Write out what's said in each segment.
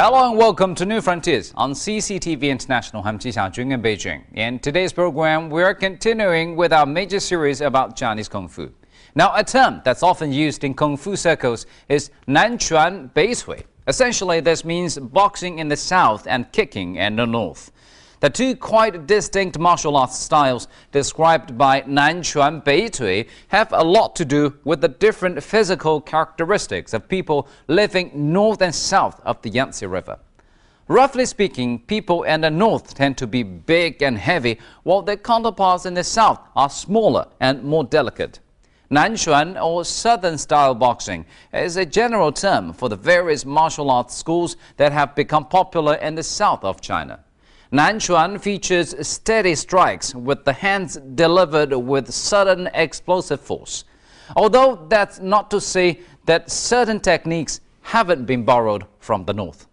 Hello and welcome to New Frontiers on CCTV International. I'm Ji Xiaojun in Beijing. In today's program, we're continuing with our major series about Chinese Kung Fu. Now, a term that's often used in Kung Fu circles is Nanquan Beicui. Essentially, this means boxing in the south and kicking in the north. The two quite distinct martial arts styles described by Nanquan Beicui have a lot to do with the different physical characteristics of people living north and south of the Yangtze River. Roughly speaking, people in the north tend to be big and heavy, while their counterparts in the south are smaller and more delicate. Nanquan, or Southern-style boxing, is a general term for the various martial arts schools that have become popular in the south of China. Nanquan features steady strikes with the hands delivered with sudden explosive force. Although that's not to say that certain techniques haven't been borrowed from the north.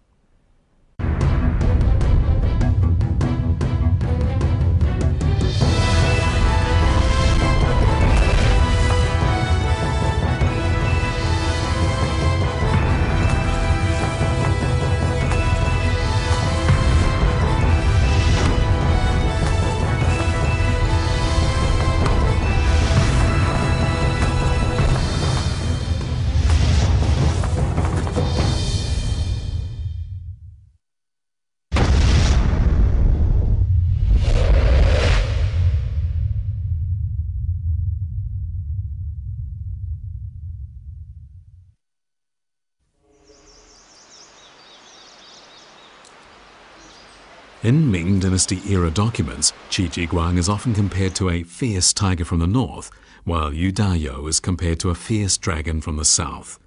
In Ming Dynasty era documents, Qi Jiguang is often compared to a fierce tiger from the north, while Yu Dayou is compared to a fierce dragon from the south.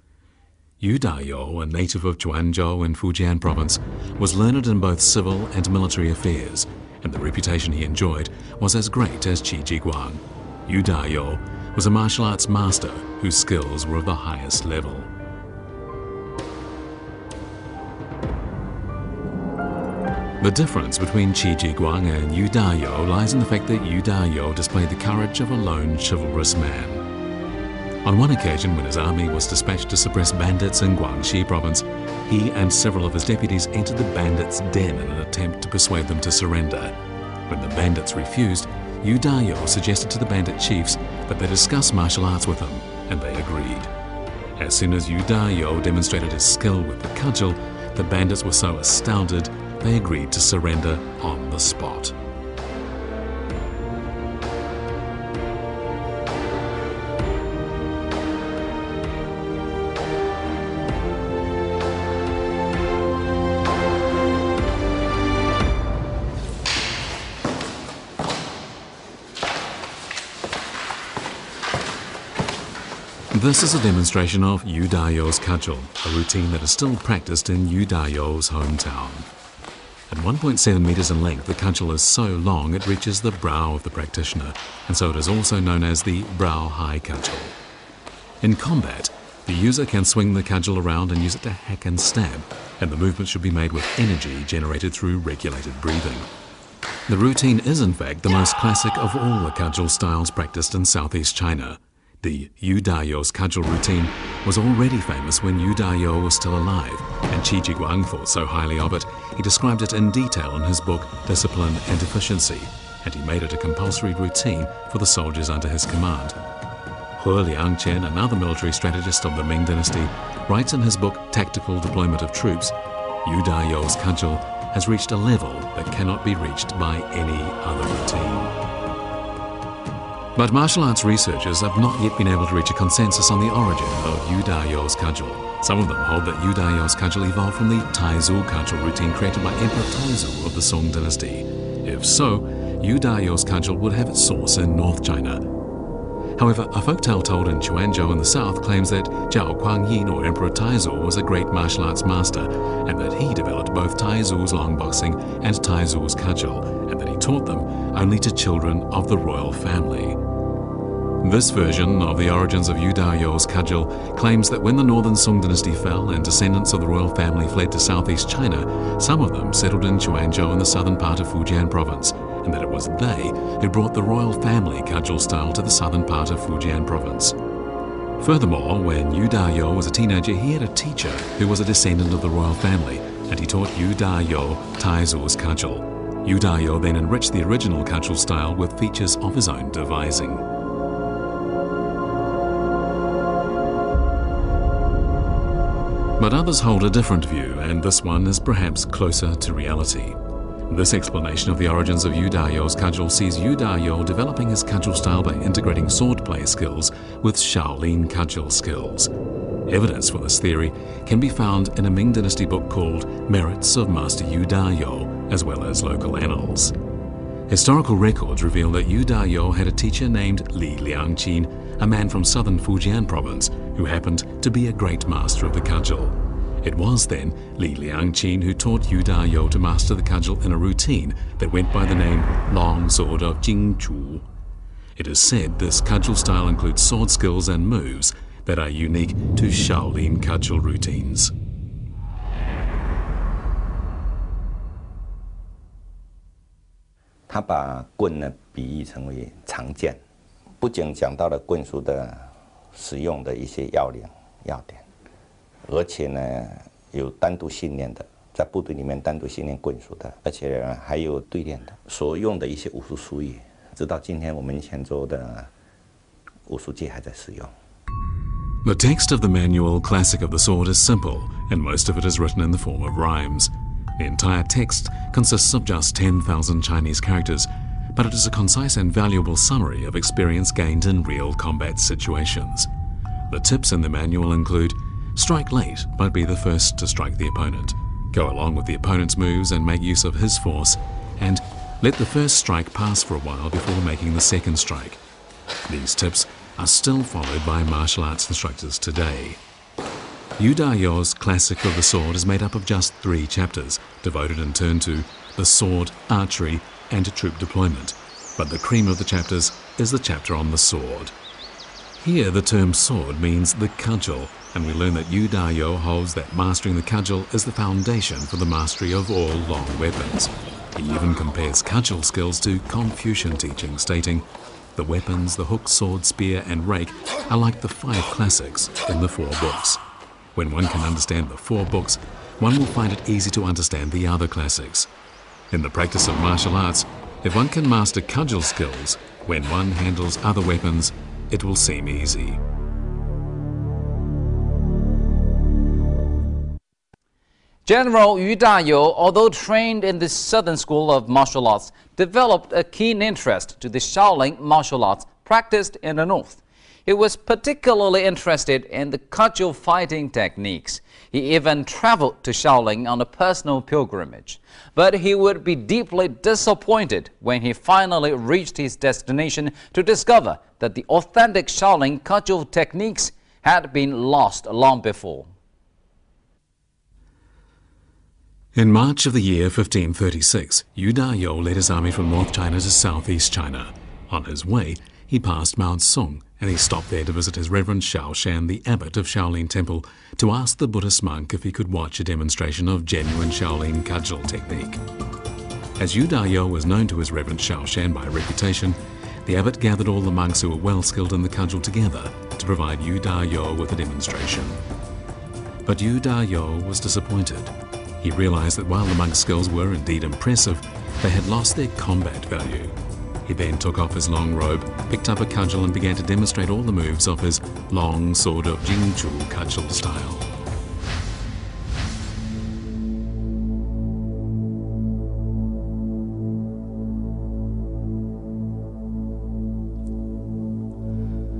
Yu Dayou, a native of Zhuangzhou in Fujian province, was learned in both civil and military affairs, and the reputation he enjoyed was as great as Qi Jiguang. Yu Dayou was a martial arts master whose skills were of the highest level. The difference between Qi Jiguang and Yu Dayou lies in the fact that Yu Dayou displayed the courage of a lone chivalrous man. On one occasion, when his army was dispatched to suppress bandits in Guangxi province, he and several of his deputies entered the bandits' den in an attempt to persuade them to surrender. When the bandits refused, Yu Dayou suggested to the bandit chiefs that they discuss martial arts with him, and they agreed. As soon as Yu Dayou demonstrated his skill with the cudgel, the bandits were so astounded they agreed to surrender on the spot. This is a demonstration of Yu Dayou's cudgel, a routine that is still practiced in Yu Dayou's hometown. At 1.7 meters in length, the cudgel is so long it reaches the brow of the practitioner, and so it is also known as the brow-high cudgel. In combat, the user can swing the cudgel around and use it to hack and stab, and the movement should be made with energy generated through regulated breathing. The routine is in fact the most classic of all the cudgel styles practiced in southeast China. The Yu Dayou's cudgel routine was already famous when Yu Dayou was still alive, and Qi Jiguang thought so highly of it, he described it in detail in his book Discipline and Efficiency, and he made it a compulsory routine for the soldiers under his command. He Liangqian, another military strategist of the Ming Dynasty, writes in his book Tactical Deployment of Troops, Yu Dayou's cudgel has reached a level that cannot be reached by any other routine. But martial arts researchers have not yet been able to reach a consensus on the origin of Yu Dayou's cudgel. Some of them hold that Yu Dayou's cudgel evolved from the Taizu cudgel routine created by Emperor Taizu of the Song dynasty. If so, Yu Dayou's cudgel would have its source in North China. However, a folktale told in Zhuangzhou in the south claims that Zhao Kuangyin, or Emperor Taizu, was a great martial arts master, and that he developed both Taizu's long boxing and Taizu's cudgel, and that he taught them only to children of the royal family. This version of the origins of Yu Dayou's cudgel claims that when the northern Song dynasty fell and descendants of the royal family fled to southeast China, some of them settled in Zhuangzhou in the southern part of Fujian province, and that it was they who brought the royal family cudgel style to the southern part of Fujian province. Furthermore, when Yu Dayou was a teenager, he had a teacher who was a descendant of the royal family, and he taught Yu Da-yo Taizu's cudgel. Yu Da-yo then enriched the original cudgel style with features of his own devising. But others hold a different view, and this one is perhaps closer to reality. This explanation of the origins of Yu Da-yo's cudgel sees Yu Da-yo developing his cudgel style by integrating swordplay skills with Shaolin cudgel skills. Evidence for this theory can be found in a Ming Dynasty book called Merits of Master Yu Da-yo, as well as local annals. Historical records reveal that Yu Da-yo had a teacher named Li Liangqin, a man from southern Fujian province, who happened to be a great master of the cudgel. It was then Li Liangqin who taught Yu Da-yo to master the cudgel in a routine that went by the name Long Sword of Jingchu. It is said this cudgel style includes sword skills and moves that are unique to Shaolin cudgel routines. 他把棍呢比喻成为长剑，不仅讲到了棍术的使用的一些要点，而且呢有单独训练的，在部队里面单独训练棍术的，而且还有对练的，所用的一些武术术语，直到今天我们泉州的武术界还在使用。 The text of the manual Classic of the Sword is simple, and most of it is written in the form of rhymes. The entire text consists of just 10,000 Chinese characters, but it is a concise and valuable summary of experience gained in real combat situations. The tips in the manual include: strike late, but be the first to strike the opponent. Go along with the opponent's moves and make use of his force, and let the first strike pass for a while before making the second strike. These tips are still followed by martial arts instructors today. Yu Da-yo's Classic of the Sword is made up of just 3 chapters, devoted in turn to the sword, archery, and troop deployment. But the cream of the chapters is the chapter on the sword. Here the term sword means the cudgel, and we learn that Yu Da-yo holds that mastering the cudgel is the foundation for the mastery of all long weapons. He even compares cudgel skills to Confucian teaching, stating, "The weapons, the hook, sword, spear, and rake are like the 5 classics in the 4 books. When one can understand the 4 books, one will find it easy to understand the other classics. In the practice of martial arts, if one can master cudgel skills, when one handles other weapons, it will seem easy." General Yu Da-yo, although trained in the Southern School of Martial Arts, developed a keen interest to the Shaolin martial arts practiced in the North. He was particularly interested in the cudgel fighting techniques. He even traveled to Shaolin on a personal pilgrimage. But he would be deeply disappointed when he finally reached his destination to discover that the authentic Shaolin cudgel techniques had been lost long before. In March of the year 1536, Yu Da-yo led his army from North China to Southeast China. On his way, he passed Mount Sung, and he stopped there to visit his Reverend Xiao Shan, the abbot of Shaolin Temple, to ask the Buddhist monk if he could watch a demonstration of genuine Shaolin cudgel technique. As Yu Da-yo was known to his Reverend Xiao Shan by reputation, the abbot gathered all the monks who were well skilled in the cudgel together to provide Yu Da-yo with a demonstration. But Yu Da-yo was disappointed. He realized that while the monks' skills were indeed impressive, they had lost their combat value. He then took off his long robe, picked up a cudgel, and began to demonstrate all the moves of his long sword of Jingchu cudgel style.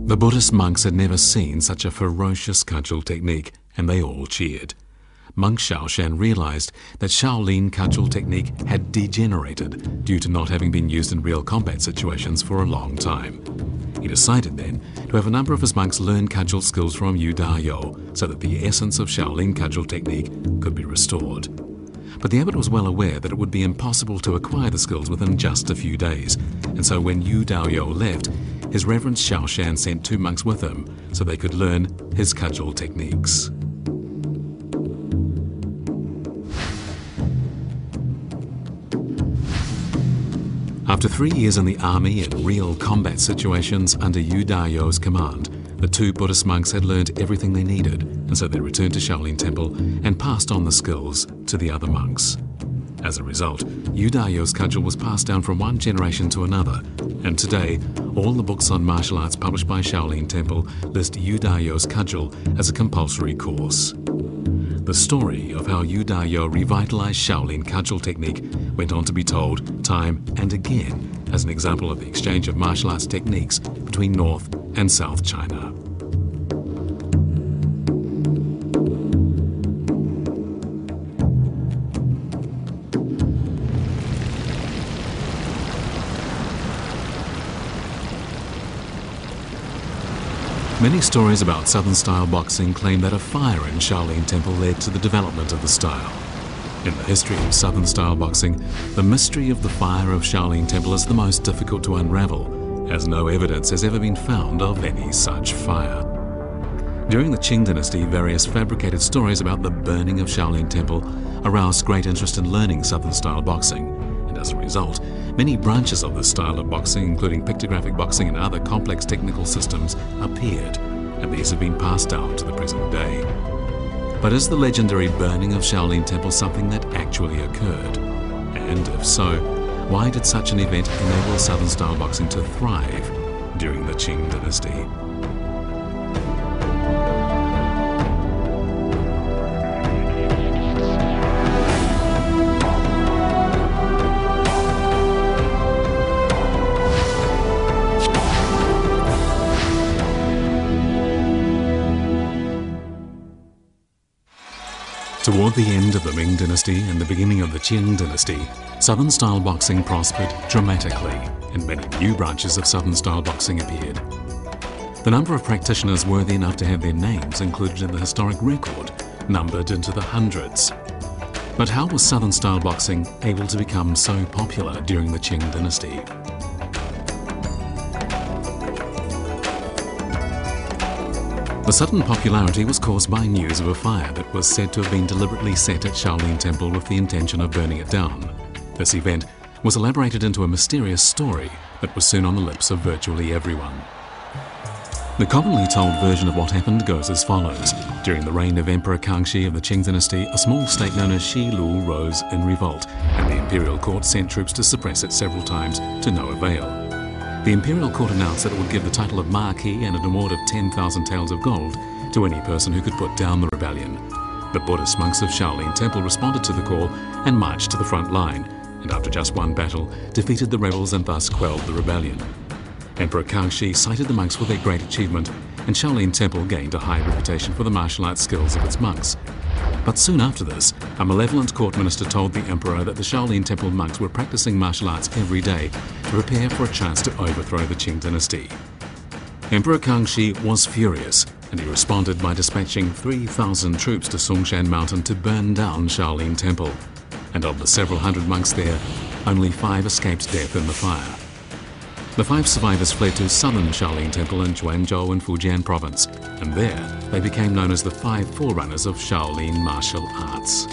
The Buddhist monks had never seen such a ferocious cudgel technique, and they all cheered. Monk Xiao Shan realized that Shaolin cudgel technique had degenerated due to not having been used in real combat situations for a long time. He decided then to have a number of his monks learn cudgel skills from Yu Da-yo so that the essence of Shaolin cudgel technique could be restored. But the abbot was well aware that it would be impossible to acquire the skills within just a few days, and so when Yu Da-yo left, his Reverend Xiao Shan sent 2 monks with him so they could learn his cudgel techniques. After 3 years in the army in real combat situations under Yu Da-yo's command, the two Buddhist monks had learned everything they needed, and so they returned to Shaolin Temple and passed on the skills to the other monks. As a result, Yu Dao's cudgel was passed down from one generation to another, and today, all the books on martial arts published by Shaolin Temple list Yu Dao's cudgel as a compulsory course. The story of how Yu Dao revitalized Shaolin cudgel technique went on to be told time and again as an example of the exchange of martial arts techniques between North and South China. Many stories about Southern-style boxing claim that a fire in Shaolin Temple led to the development of the style. In the history of Southern-style boxing, the mystery of the fire of Shaolin Temple is the most difficult to unravel, as no evidence has ever been found of any such fire. During the Qing dynasty, various fabricated stories about the burning of Shaolin Temple aroused great interest in learning Southern-style boxing, and as a result, many branches of this style of boxing, including pictographic boxing and other complex technical systems, appeared, and these have been passed down to the present day. But is the legendary burning of Shaolin Temple something that actually occurred? And if so, why did such an event enable Southern-style boxing to thrive during the Qing dynasty? Toward the end of the Ming dynasty and the beginning of the Qing dynasty, Southern-style boxing prospered dramatically, and many new branches of Southern-style boxing appeared. The number of practitioners worthy enough to have their names included in the historic record numbered into the hundreds. But how was Southern-style boxing able to become so popular during the Qing dynasty? The sudden popularity was caused by news of a fire that was said to have been deliberately set at Shaolin Temple with the intention of burning it down. This event was elaborated into a mysterious story that was soon on the lips of virtually everyone. The commonly told version of what happened goes as follows. During the reign of Emperor Kangxi of the Qing dynasty, a small state known as Xilu rose in revolt, and the imperial court sent troops to suppress it several times to no avail. The imperial court announced that it would give the title of Marquis and an award of 10,000 taels of gold to any person who could put down the rebellion. The Buddhist monks of Shaolin Temple responded to the call and marched to the front line, and after just one battle, defeated the rebels and thus quelled the rebellion. Emperor Kangxi cited the monks for their great achievement, and Shaolin Temple gained a high reputation for the martial arts skills of its monks. But soon after this, a malevolent court minister told the emperor that the Shaolin Temple monks were practicing martial arts every day to prepare for a chance to overthrow the Qing dynasty. Emperor Kangxi was furious, and he responded by dispatching 3,000 troops to Songshan Mountain to burn down Shaolin Temple. And of the several hundred monks there, only 5 escaped death in the fire. The 5 survivors fled to southern Shaolin Temple in Zhuangzhou in Fujian province, and there they became known as the 5 forerunners of Shaolin martial arts.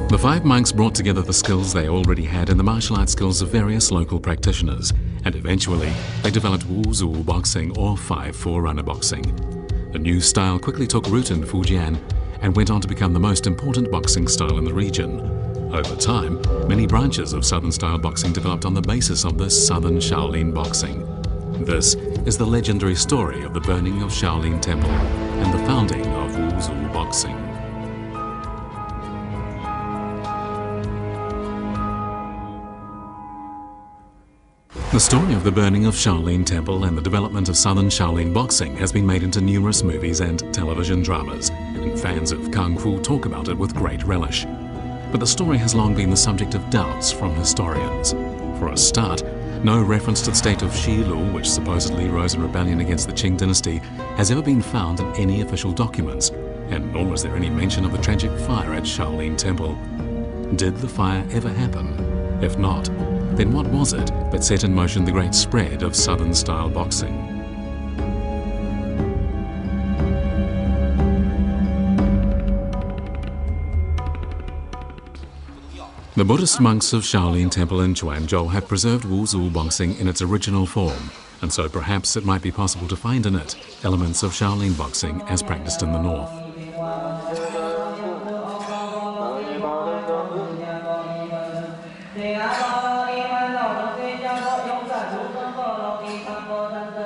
The 5 monks brought together the skills they already had and the martial arts skills of various local practitioners, and eventually they developed Wushu boxing, or 5 forerunner boxing. The new style quickly took root in Fujian and went on to become the most important boxing style in the region. Over time, many branches of Southern-style boxing developed on the basis of this Southern Shaolin boxing. This is the legendary story of the burning of Shaolin Temple and the founding of Wushu boxing. The story of the burning of Shaolin Temple and the development of Southern Shaolin boxing has been made into numerous movies and television dramas, and fans of Kung Fu talk about it with great relish. But the story has long been the subject of doubts from historians. For a start, no reference to the state of Xilu, which supposedly rose in rebellion against the Qing dynasty, has ever been found in any official documents, and nor was there any mention of the tragic fire at Shaolin Temple. Did the fire ever happen? If not, then what was it that set in motion the great spread of Southern-style boxing? The Buddhist monks of Shaolin Temple in Quanzhou have preserved Wushu boxing in its original form, and so perhaps it might be possible to find in it elements of Shaolin boxing as practiced in the north.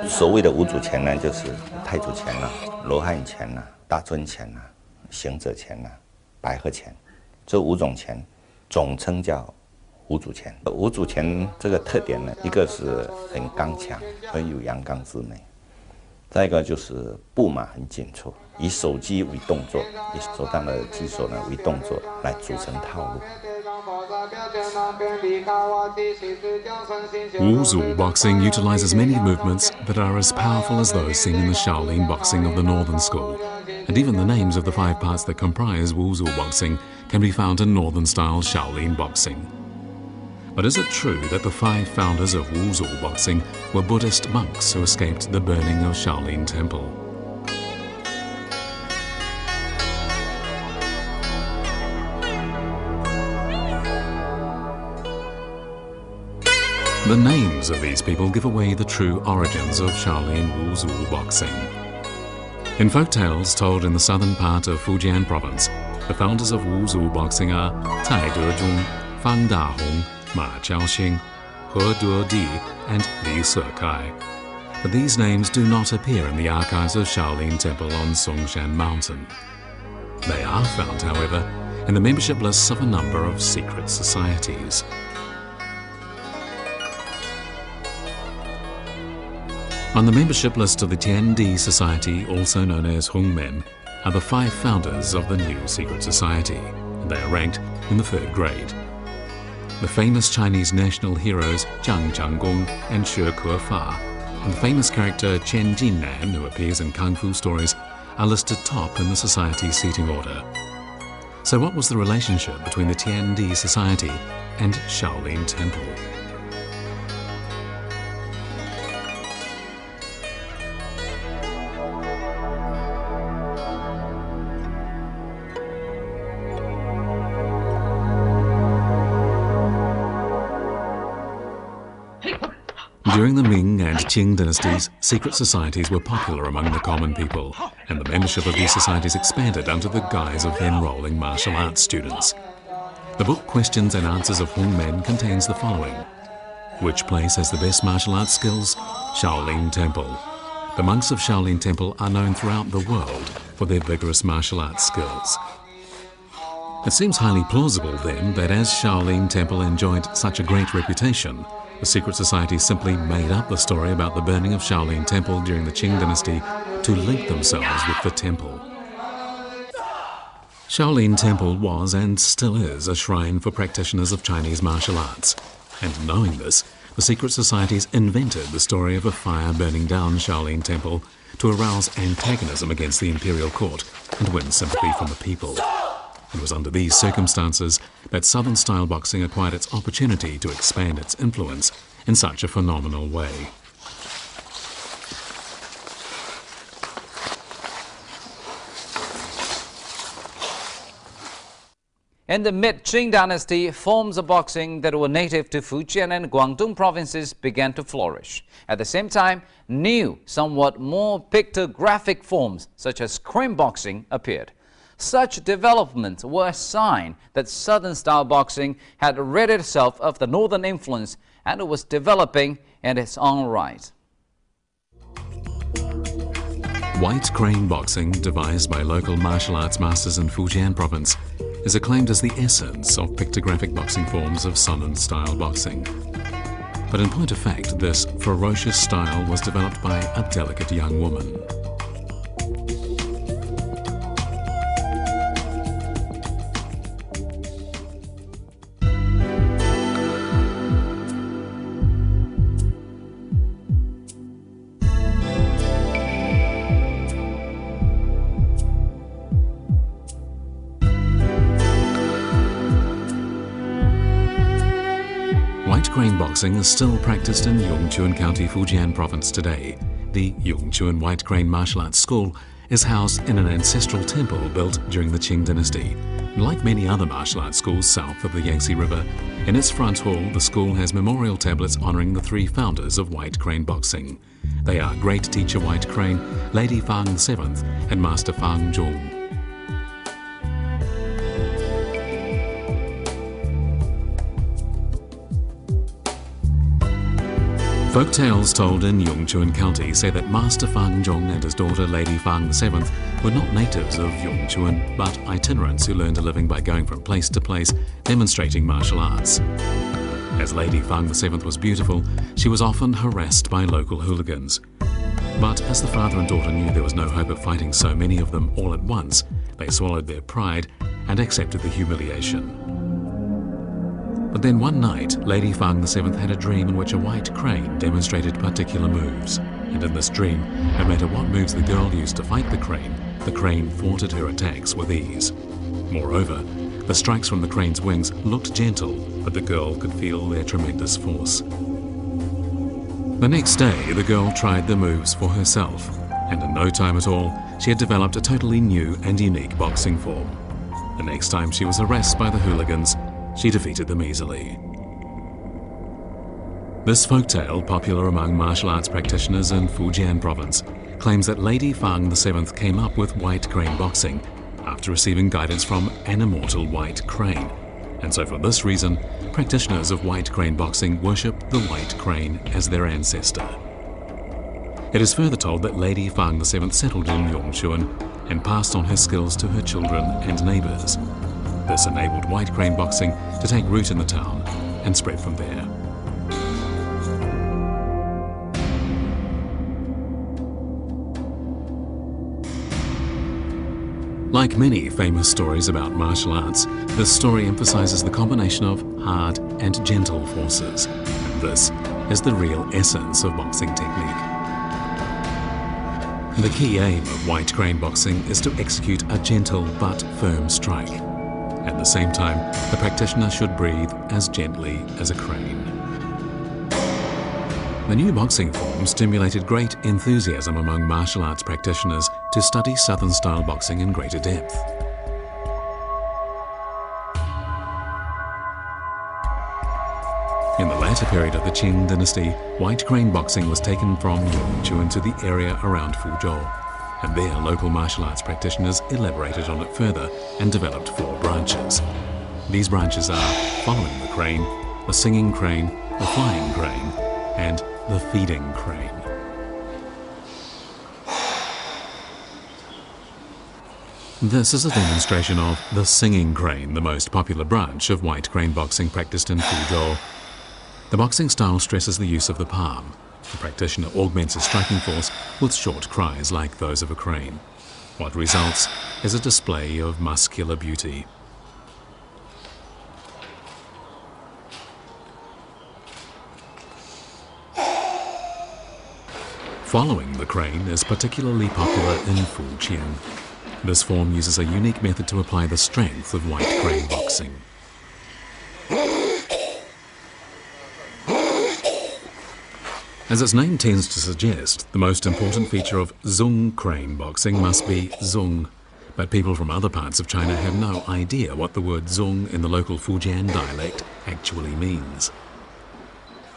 "所谓的五祖拳呢，就是太祖拳啦、罗汉拳啦、大尊拳啦、行者拳啦、白鹤拳，这5种拳总称叫五祖拳。五祖拳这个特点呢，一个是很刚强，很有阳刚之美；再一个就是步码很紧凑，以手击为动作，以手上的击手呢为动作来组成套路。" Wushu boxing utilizes many movements that are as powerful as those seen in the Shaolin boxing of the northern school, and even the names of the 5 parts that comprise Wushu boxing can be found in northern-style Shaolin boxing. But is it true that the 5 founders of Wushu boxing were Buddhist monks who escaped the burning of Shaolin Temple? The names of these people give away the true origins of Shaolin Wushu boxing. In folk tales told in the southern part of Fujian province, the founders of Wushu boxing are Cai Dezhong, Fang Dahong, Ma Jiaoxing, He Dedi, and Li Sekai. But these names do not appear in the archives of Shaolin Temple on Songshan Mountain. They are found, however, in the membership lists of a number of secret societies. On the membership list of the Tiandi Society, also known as Hongmen, are the 5 founders of the new secret society, and they are ranked in the 3rd grade. The famous Chinese national heroes Zhang Jianggong and She Kefa, and the famous character Chen Jinnan, who appears in Kung Fu stories, are listed top in the society's seating order. So what was the relationship between the Tiandi Society and Shaolin Temple? During the Ming and Qing dynasties, secret societies were popular among the common people, and the membership of these societies expanded under the guise of enrolling martial arts students. The book Questions and Answers of Hongmen contains the following. Which place has the best martial arts skills? Shaolin Temple. The monks of Shaolin Temple are known throughout the world for their vigorous martial arts skills. It seems highly plausible then that as Shaolin Temple enjoyed such a great reputation, the secret society simply made up the story about the burning of Shaolin Temple during the Qing dynasty to link themselves with the temple. Shaolin Temple was and still is a shrine for practitioners of Chinese martial arts. And knowing this, the secret societies invented the story of a fire burning down Shaolin Temple to arouse antagonism against the imperial court and win sympathy from the people. It was under these circumstances that Southern-style boxing acquired its opportunity to expand its influence in such a phenomenal way. In the mid-Qing dynasty, forms of boxing that were native to Fujian and Guangdong provinces began to flourish. At the same time, new, somewhat more pictographic forms, such as crim boxing, appeared. Such developments were a sign that Southern-style boxing had rid itself of the Northern influence and was developing in its own right. White crane boxing, devised by local martial arts masters in Fujian province, is acclaimed as the essence of pictographic boxing forms of Southern-style boxing. But in point of fact, this ferocious style was developed by a delicate young woman. White crane boxing is still practiced in Yongchuan County, Fujian province today. The Yongchuan White Crane Martial Arts School is housed in an ancestral temple built during the Qing dynasty. Like many other martial arts schools south of the Yangtze River, in its front hall the school has memorial tablets honouring the three founders of White Crane Boxing. They are Great Teacher White Crane, Lady Fang VII and Master Fang Zhong. Folk tales told in Yongchuan County say that Master Fang Zhong and his daughter Lady Fang VII were not natives of Yongchuan, but itinerants who learned a living by going from place to place, demonstrating martial arts. As Lady Fang VII was beautiful, she was often harassed by local hooligans. But as the father and daughter knew there was no hope of fighting so many of them all at once, they swallowed their pride and accepted the humiliation. But then one night, Lady Fang VII had a dream in which a white crane demonstrated particular moves. And in this dream, no matter what moves the girl used to fight the crane thwarted her attacks with ease. Moreover, the strikes from the crane's wings looked gentle, but the girl could feel their tremendous force. The next day, the girl tried the moves for herself, and in no time at all, she had developed a totally new and unique boxing form. The next time she was harassed by the hooligans, she defeated them easily. This folktale, popular among martial arts practitioners in Fujian province, claims that Lady Fang VII came up with white crane boxing after receiving guidance from an immortal white crane. And so for this reason, practitioners of white crane boxing worship the white crane as their ancestor. It is further told that Lady Fang VII settled in Yongchuan and passed on her skills to her children and neighbours. This enabled white crane boxing to take root in the town and spread from there. Like many famous stories about martial arts, this story emphasises the combination of hard and gentle forces. And this is the real essence of boxing technique. The key aim of white crane boxing is to execute a gentle but firm strike. At the same time, the practitioner should breathe as gently as a crane. The new boxing form stimulated great enthusiasm among martial arts practitioners to study Southern-style boxing in greater depth. In the latter period of the Qing dynasty, white crane boxing was taken from Yongchuan to the area around Fuzhou. And there, local martial arts practitioners elaborated on it further and developed 4 branches. These branches are following the crane, the singing crane, the flying crane, and the feeding crane. This is a demonstration of the singing crane, the most popular branch of white crane boxing practiced in Fuzhou. The boxing style stresses the use of the palm. The practitioner augments his striking force with short cries like those of a crane. What results is a display of muscular beauty. Following the crane is particularly popular in Fujian. This form uses a unique method to apply the strength of white crane boxing. As its name tends to suggest, the most important feature of Zung crane boxing must be Zung. But people from other parts of China have no idea what the word Zung in the local Fujian dialect actually means.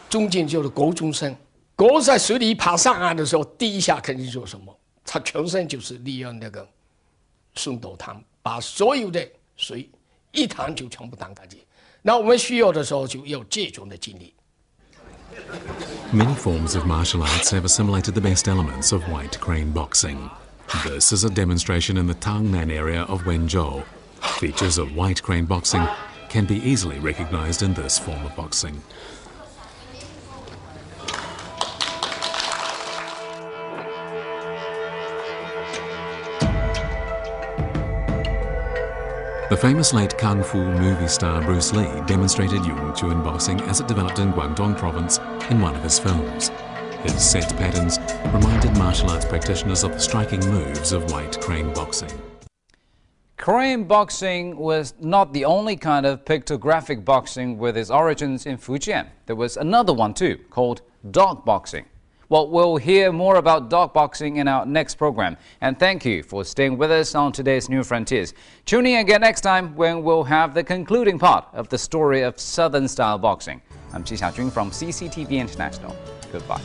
中间就是狗中生，狗在水里爬上岸的时候，第一下肯定做什么？它全身就是利用那个顺斗汤，把所有的水一趟就全部掸干净。那我们需要的时候就有这种的精力。 Many forms of martial arts have assimilated the best elements of white crane boxing. This is a demonstration in the Tangnan area of Wenzhou. Features of white crane boxing can be easily recognized in this form of boxing. The famous late Kung Fu movie star Bruce Lee demonstrated Yongchuan boxing as it developed in Guangdong province in one of his films. His set patterns reminded martial arts practitioners of the striking moves of white crane boxing. Crane boxing was not the only kind of pictographic boxing with its origins in Fujian. There was another one too, called dog boxing. Well, we'll hear more about dog boxing in our next program. And thank you for staying with us on today's New Frontiers. Tune in again next time when we'll have the concluding part of the story of Southern style boxing. I'm Ji Xiaojun from CCTV International. Goodbye.